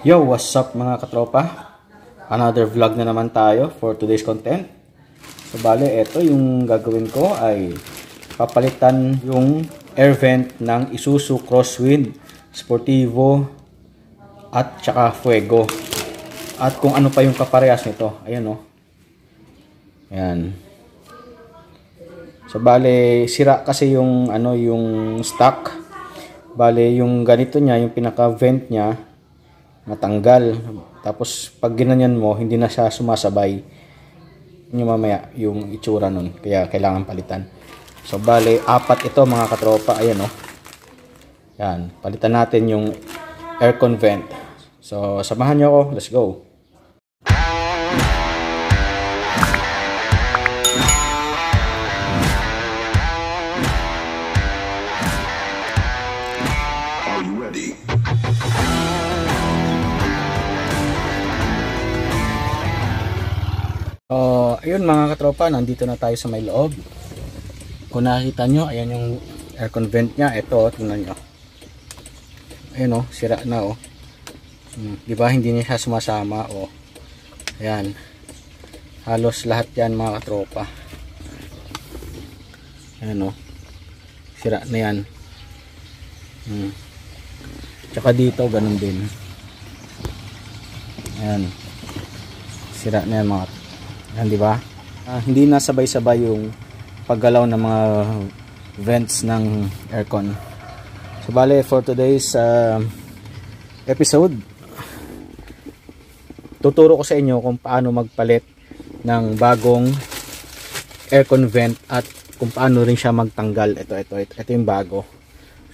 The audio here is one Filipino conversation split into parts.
Yo, what's up mga katropa? Another vlog na naman tayo for today's content. So bale, ito yung gagawin ko ay papalitan yung air vent ng Isuzu Crosswind Sportivo at saka Fuego. At kung ano pa yung kaparehas nito. Ayan o. Ayan. So bale, sira kasi yung yung stock. Bale, yung ganito niya, yung pinaka vent niya natanggal. Tapos pag ginanyan mo, hindi na siya sumasabay. Yun mamaya yung itsura nun. Kaya kailangan palitan. So bale, 4 ito mga katropa. Ayan o. Yan. Palitan natin yung aircon vent. So samahan nyo ako. Let's go. So, ayun mga katropa, nandito na tayo sa may loob. Kung nakita nyo, ayan yung aircon vent nya. Ito, tingnan nyo. Ayun o, sira na o. Diba, hindi niya siya sumasama o. Ayan. Halos lahat yan mga katropa. Ayan o. Sira na yan. Tsaka dito, ganun din. Ayan. Sira na yan mga katropa. Yan, di ba? Hindi na sabay-sabay yung paggalaw ng mga vents ng aircon. So bale, for today's episode, tuturo ko sa inyo kung paano magpalit ng bagong aircon vent at kung paano rin siya magtanggal. Ito yung bago.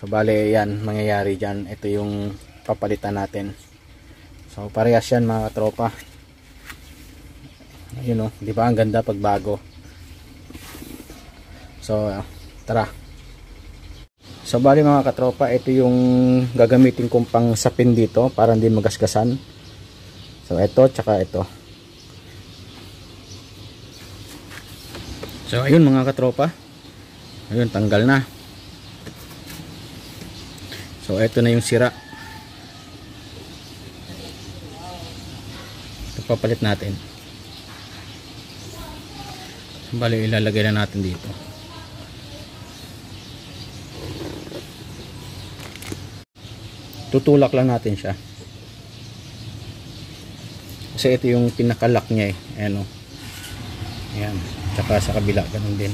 So bale, yan, mangyayari dyan. Ito yung papalitan natin. So parehas yan mga katropa. Ayun o, di ba ang ganda pag bago. So tara. So bali mga katropa, ito yung gagamitin kong pang sapin dito para hindi magasgasan. So ito tsaka ito. So ayun mga katropa. Ayun, tanggal na. So ito na yung sira. Ito papalit natin. Bali, ilalagay na natin dito. Tutulak lang natin siya. Kasi ito yung pinakalock niya eh. Ayan o. Ayan. Tsaka sa kabila, ganun din.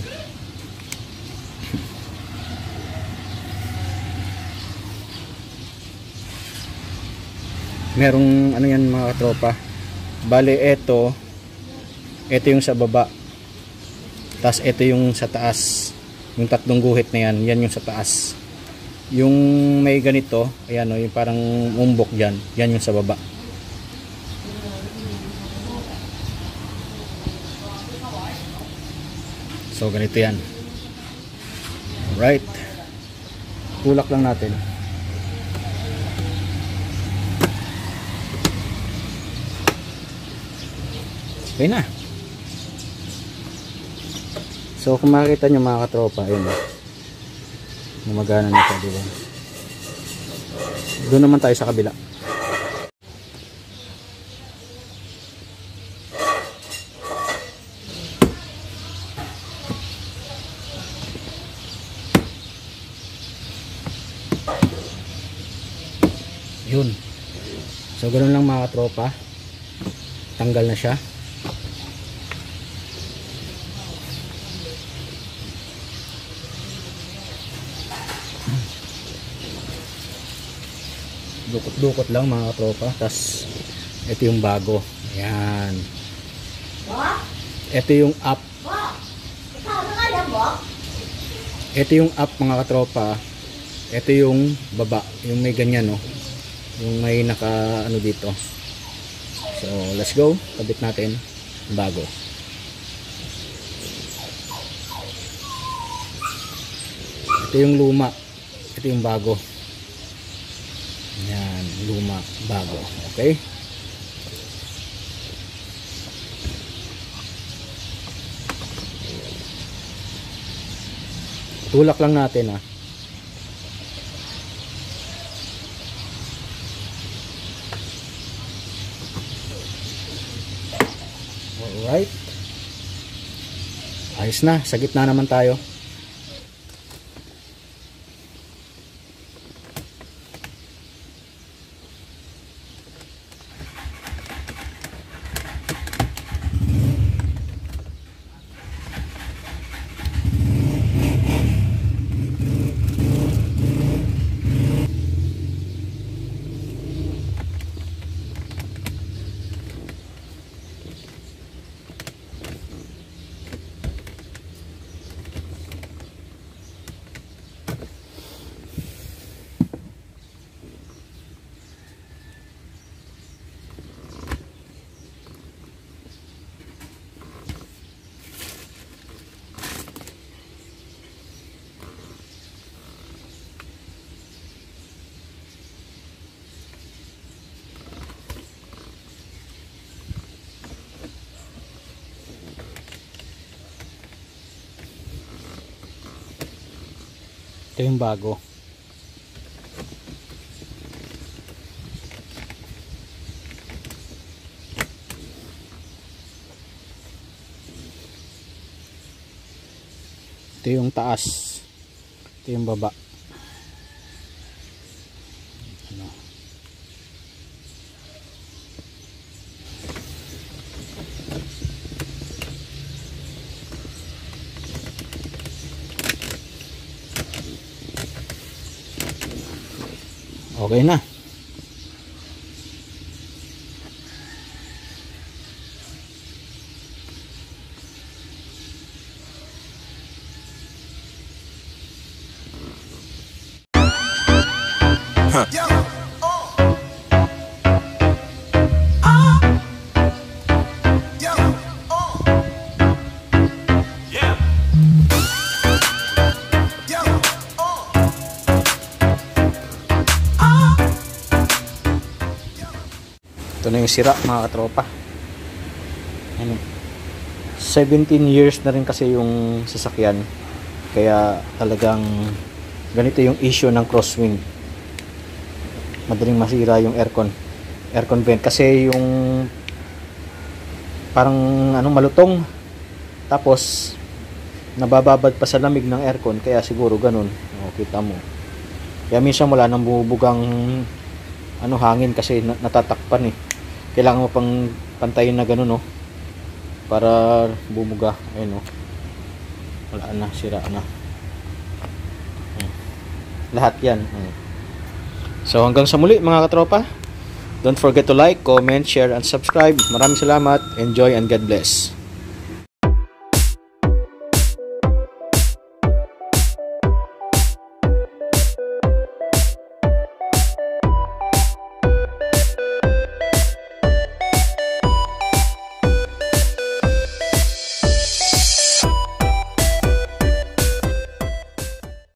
Merong ano yan mga katropa. Bali, ito yung sa baba. Tapos ito yung sa taas. Yung tatlong guhit na yan, yan yung sa taas. Yung may ganito, ayan o, yung parang umbok dyan, yan yung sa baba. So ganito yan. Alright. Tulak lang natin. Okay na. So kung makikita nyo mga katropa, ayun, gumagana na siya, diba? Doon naman tayo sa kabila. Yun. So ganoon lang mga katropa. Tanggal na siya. Dukot-dukot lang mga katropa. Tas ito yung bago. Ayan. Ito yung up. Ito yung up mga katropa. Ito yung baba. Yung may ganyan no. Yung may naka ano dito. So let's go. Kabit natin. Bago. Ito yung luma. Ito yung bago. Yan, luma, bago. Okay? Tulak lang natin ah. Alright. Ayos na. Sa gitna naman tayo. Ito yung bago. Ito yung taas. Ito yung baba. Ano? Okay na. Ito na yung sira, mga katropa. Ano, 17 years na rin kasi yung sasakyan. Kaya talagang ganito yung issue ng crosswind. Madaling masira yung aircon vent kasi yung parang malutong. Tapos nabababad pa sa lamig ng aircon, kaya siguro ganun. O, kita mo. Kaya minsan wala nang bumubugang hangin kasi natatakpan eh. Kailangan mo pang pantayin na ganun, no, para bumuga. Ayun, no, wala na, sira na. Lahat yan. So hanggang sa muli, mga katropa. Don't forget to like, comment, share, and subscribe. Maraming salamat. Enjoy and God bless.